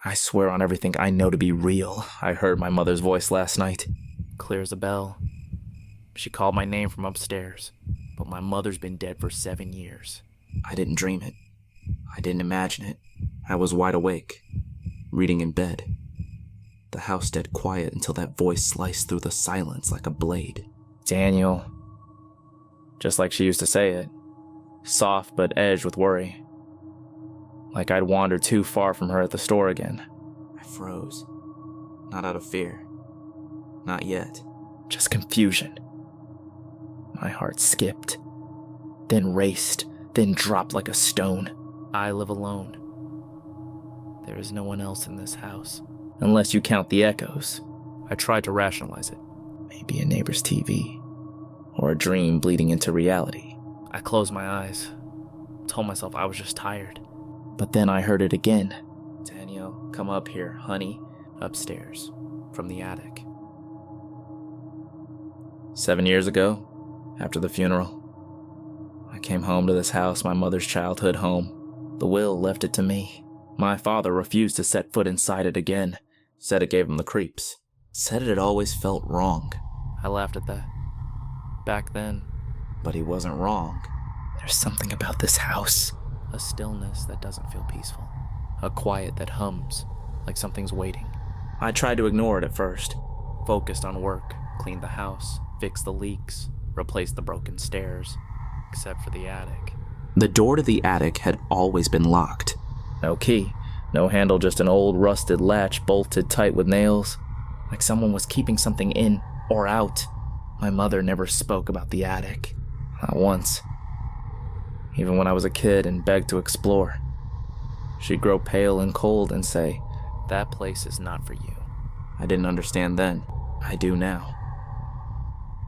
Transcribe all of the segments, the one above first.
I swear on everything I know to be real, I heard my mother's voice last night. Clear as a bell. She called my name from upstairs, but my mother's been dead for 7 years. I didn't dream it. I didn't imagine it. I was wide awake, reading in bed. The house dead quiet until that voice sliced through the silence like a blade. Daniel. Just like she used to say it. Soft but edged with worry. Like I'd wandered too far from her at the store again. I froze. Not out of fear. Not yet. Just confusion. My heart skipped, then raced, then dropped like a stone. I live alone. There is no one else in this house. Unless you count the echoes. I tried to rationalize it. Maybe a neighbor's TV. Or a dream bleeding into reality. I closed my eyes. Told myself I was just tired. But then I heard it again. Daniel, come up here, honey. Upstairs. From the attic. 7 years ago, after the funeral, I came home to this house, my mother's childhood home. The will left it to me. My father refused to set foot inside it again. Said it gave him the creeps. Said it had always felt wrong. I laughed at that. Back then. But he wasn't wrong. There's something about this house. A stillness that doesn't feel peaceful. A quiet that hums, like something's waiting. I tried to ignore it at first. Focused on work, cleaned the house, fixed the leaks, replaced the broken stairs, except for the attic. The door to the attic had always been locked. No key, no handle, just an old rusted latch bolted tight with nails. Like someone was keeping something in or out. My mother never spoke about the attic. Not once. Even when I was a kid and begged to explore. She'd grow pale and cold and say, "That place is not for you." I didn't understand then. I do now.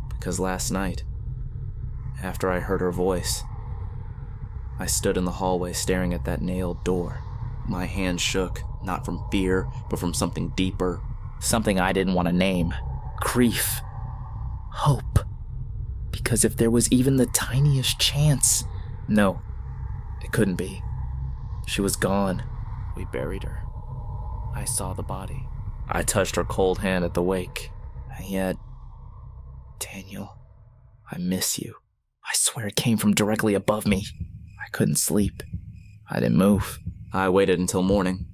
Because last night, after I heard her voice, I stood in the hallway staring at that nailed door. My hands shook, not from fear, but from something deeper. Something I didn't want to name. Grief. Hope. Because if there was even the tiniest chance... No, it couldn't be. She was gone. We buried her. I saw the body. I touched her cold hand at the wake. And yet... Daniel, I miss you. I swear it came from directly above me. I couldn't sleep. I didn't move. I waited until morning.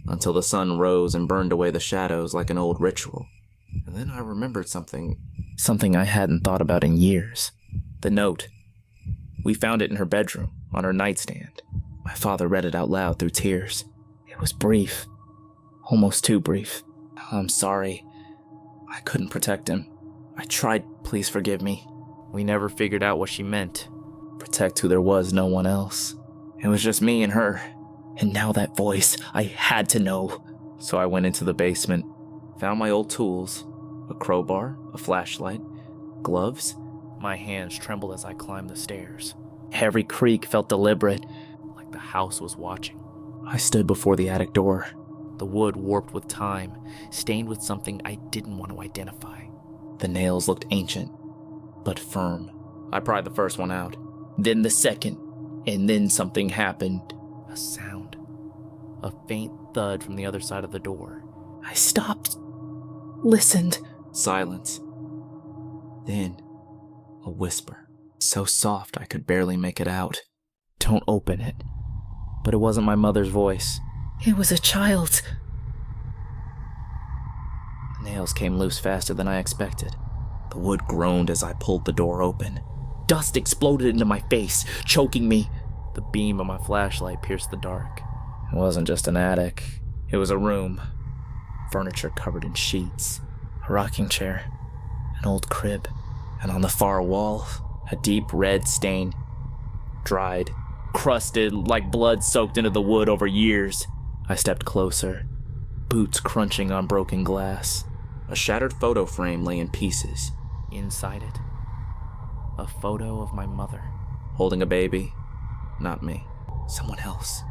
Until the sun rose and burned away the shadows like an old ritual. And then I remembered something. Something I hadn't thought about in years. The note. We found it in her bedroom, on her nightstand. My father read it out loud through tears. It was brief. Almost too brief. I'm sorry. I couldn't protect him. I tried, please forgive me. We never figured out what she meant. Protect who there was no one else. It was just me and her. And now that voice, I had to know. So I went into the basement, found my old tools, a crowbar, a flashlight, gloves. My hands trembled as I climbed the stairs. Every creak felt deliberate, like the house was watching. I stood before the attic door. The wood warped with time, stained with something I didn't want to identify. The nails looked ancient, but firm. I pried the first one out, then the second, and then something happened. A sound. A faint thud from the other side of the door. I stopped, listened. Silence. Then, a whisper. So soft I could barely make it out. Don't open it. But it wasn't my mother's voice. It was a child's. The nails came loose faster than I expected. The wood groaned as I pulled the door open. Dust exploded into my face, choking me. The beam of my flashlight pierced the dark. It wasn't just an attic. It was a room. Furniture covered in sheets. A rocking chair. An old crib. And on the far wall, a deep red stain. Dried. Crusted, like blood soaked into the wood over years. I stepped closer. Boots crunching on broken glass. A shattered photo frame lay in pieces. Inside it, a photo of my mother. Holding a baby. Not me. Someone else.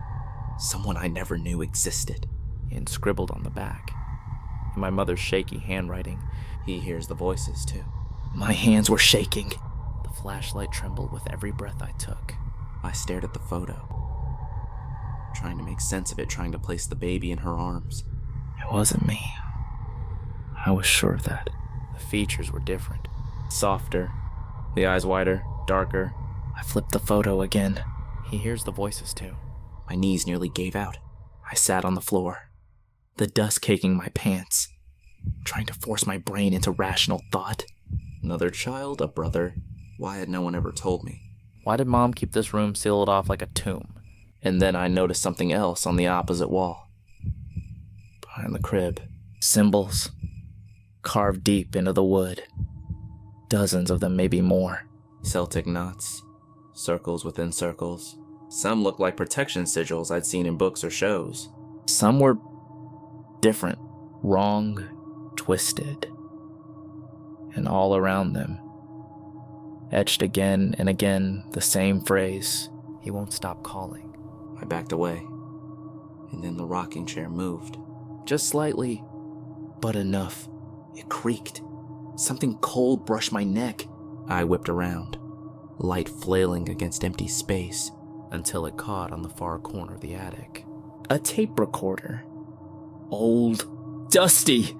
Someone I never knew existed. And scribbled on the back. In my mother's shaky handwriting. He hears the voices, too. My hands were shaking. The flashlight trembled with every breath I took. I stared at the photo. trying to make sense of it, trying to place the baby in her arms. It wasn't me. I was sure of that. The features were different. Softer. The eyes wider, darker. I flipped the photo again. He hears the voices too. My knees nearly gave out. I sat on the floor, the dust caking my pants, trying to force my brain into rational thought. Another child, a brother. Why had no one ever told me? Why did Mom keep this room sealed off like a tomb? And then I noticed something else on the opposite wall. Behind the crib. Symbols. Carved deep into the wood. Dozens of them, maybe more. Celtic knots. Circles within circles. Some looked like protection sigils I'd seen in books or shows. Some were different. Wrong. Twisted. And all around them, etched again and again, the same phrase. He won't stop calling. I backed away, and then the rocking chair moved. Just slightly, but enough. It creaked. Something cold brushed my neck. I whipped around, light flailing against empty space, until it caught on the far corner of the attic. A tape recorder. Old, dusty.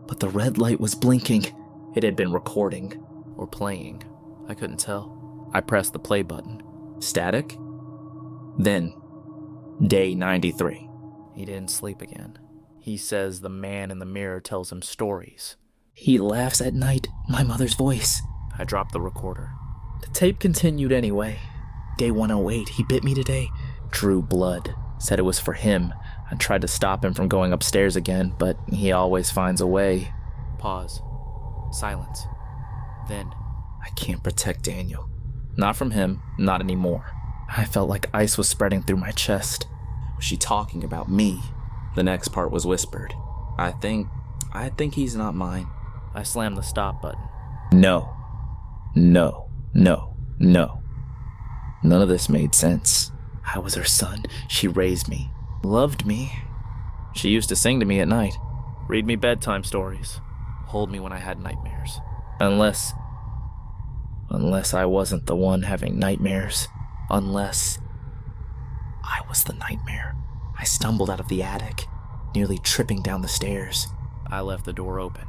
But the red light was blinking. It had been recording. Or playing. I couldn't tell. I pressed the play button. Static? Then, day 93. He didn't sleep again. He says the man in the mirror tells him stories. He laughs at night, my mother's voice. I dropped the recorder. The tape continued anyway. Day 108, he bit me today. Drew blood. Said it was for him. I tried to stop him from going upstairs again, but he always finds a way. Pause. Silence. Then, I can't protect Daniel. Not from him, not anymore. I felt like ice was spreading through my chest. Was she talking about me? The next part was whispered. I think he's not mine. I slammed the stop button. No. No. No. No. None of this made sense. I was her son. She raised me. Loved me. She used to sing to me at night. Read me bedtime stories. Hold me when I had nightmares. Unless I wasn't the one having nightmares. Unless I was the nightmare. I stumbled out of the attic, nearly tripping down the stairs. I left the door open.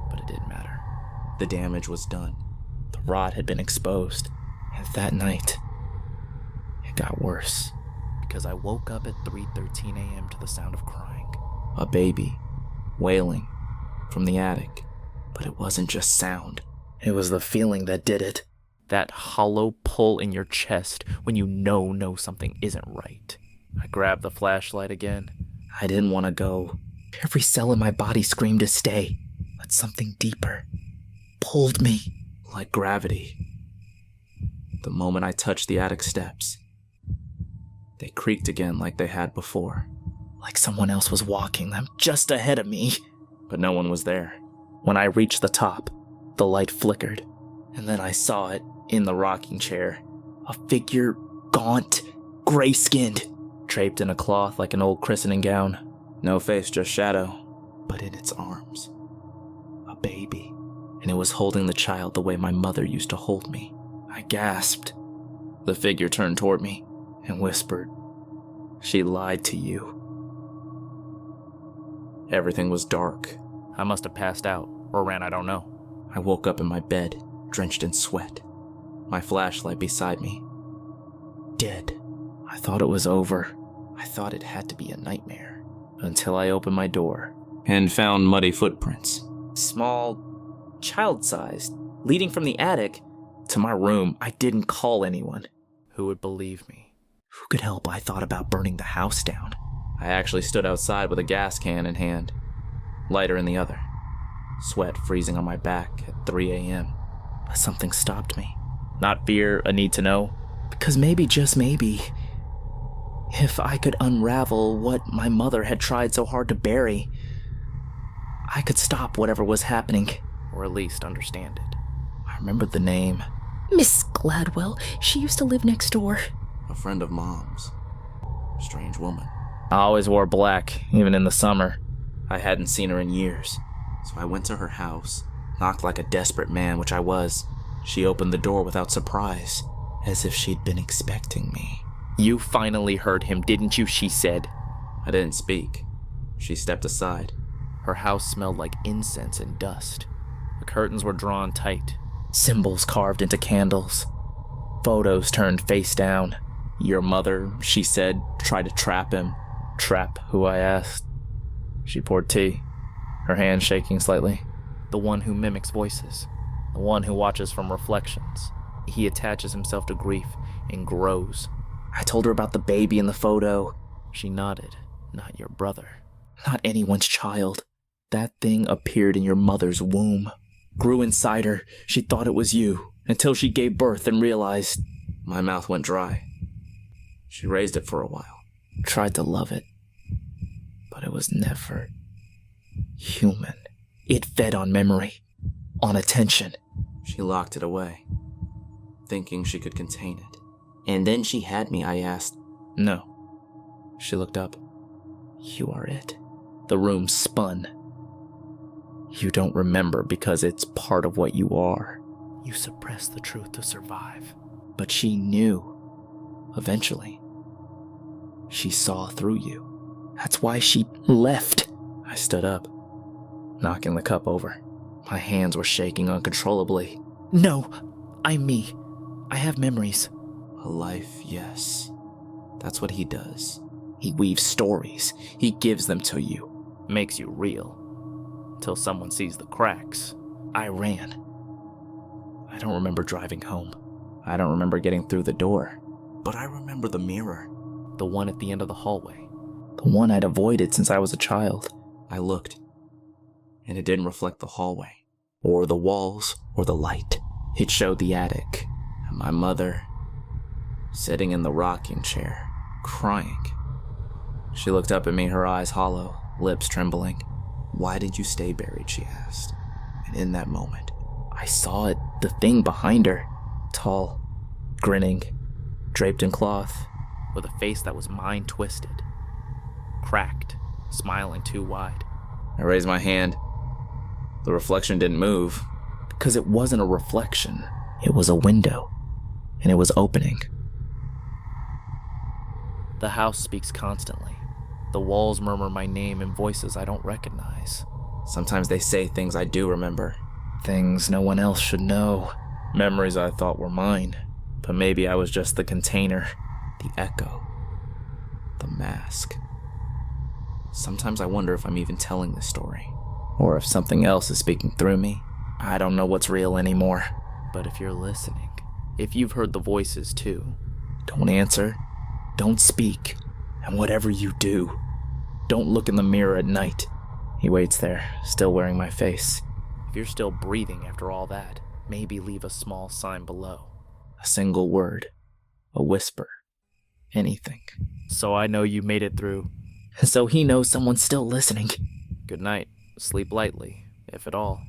But it didn't matter. The damage was done. The rot had been exposed. And that night, it got worse. Because I woke up at 3:13 a.m. to the sound of crying. A baby, wailing, from the attic. But it wasn't just sound. It was the feeling that did it. That hollow pull in your chest when you know something isn't right. I grabbed the flashlight again. I didn't want to go. Every cell in my body screamed to stay. But something deeper pulled me. Like gravity. The moment I touched the attic steps, they creaked again like they had before. Like someone else was walking them just ahead of me. But no one was there. When I reached the top, the light flickered. And then I saw it in the rocking chair. A figure, gaunt, gray-skinned, draped in a cloth like an old christening gown. No face, just shadow. But in its arms, a baby. And it was holding the child the way my mother used to hold me. I gasped. The figure turned toward me and whispered, "She lied to you." Everything was dark. I must have passed out, or ran, I don't know. I woke up in my bed, drenched in sweat. My flashlight beside me. Dead. I thought it was over. I thought it had to be a nightmare. Until I opened my door. And found muddy footprints. Small, child-sized, leading from the attic to my room. I didn't call anyone. Who would believe me? Who could help? I thought about burning the house down. I actually stood outside with a gas can in hand, lighter in the other, sweat freezing on my back at 3 a.m. But something stopped me. Not fear, a need to know, because maybe, just maybe, if I could unravel what my mother had tried so hard to bury, I could stop whatever was happening, or at least understand it. I remembered the name. Miss Gladwell. She used to live next door. A friend of Mom's. Strange woman. I always wore black, even in the summer. I hadn't seen her in years, so I went to her house, knocked like a desperate man, which I was. She opened the door without surprise, as if she'd been expecting me. You finally heard him, didn't you? She said. I didn't speak. She stepped aside. Her house smelled like incense and dust. The curtains were drawn tight. Symbols carved into candles. Photos turned face down. Your mother, she said, tried to trap him. Trap who, I asked. She poured tea, her hand shaking slightly. The one who mimics voices. The one who watches from reflections. He attaches himself to grief and grows. I told her about the baby in the photo. She nodded. Not your brother. Not anyone's child. That thing appeared in your mother's womb. Grew inside her. She thought it was you, until she gave birth and realized. My mouth went dry. She raised it for a while. Tried to love it. But it was never human. It fed on memory. On attention. She locked it away, thinking she could contain it. And then she had me, I asked. No. She looked up. You are it. The room spun. You don't remember because it's part of what you are. You suppress the truth to survive. But she knew. Eventually. She saw through you. That's why she left. I stood up, knocking the cup over. My hands were shaking uncontrollably. No, I'm me. I have memories. A life, yes. That's what he does. He weaves stories. He gives them to you. Makes you real. Until someone sees the cracks. I ran. I don't remember driving home. I don't remember getting through the door. But I remember the mirror. The one at the end of the hallway. The one I'd avoided since I was a child. I looked, and it didn't reflect the hallway, or the walls, or the light. It showed the attic. And my mother, sitting in the rocking chair, crying. She looked up at me, her eyes hollow, lips trembling. Why did you stay buried, she asked. And in that moment, I saw it, the thing behind her. Tall, grinning, draped in cloth, with a face that was mind-twisted. Cracked, smiling too wide. I raised my hand. The reflection didn't move. Because it wasn't a reflection. It was a window. And it was opening. The house speaks constantly. The walls murmur my name in voices I don't recognize. Sometimes they say things I do remember. Things no one else should know. Memories I thought were mine. But maybe I was just the container. The echo. The mask. Sometimes I wonder if I'm even telling this story. Or if something else is speaking through me. I don't know what's real anymore. But if you're listening, if you've heard the voices too, don't answer, don't speak, and whatever you do, don't look in the mirror at night. He waits there, still wearing my face. If you're still breathing after all that, maybe leave a small sign below. A single word, a whisper, anything. So I know you made it through. And so he knows someone's still listening. Good night. Sleep lightly, if at all.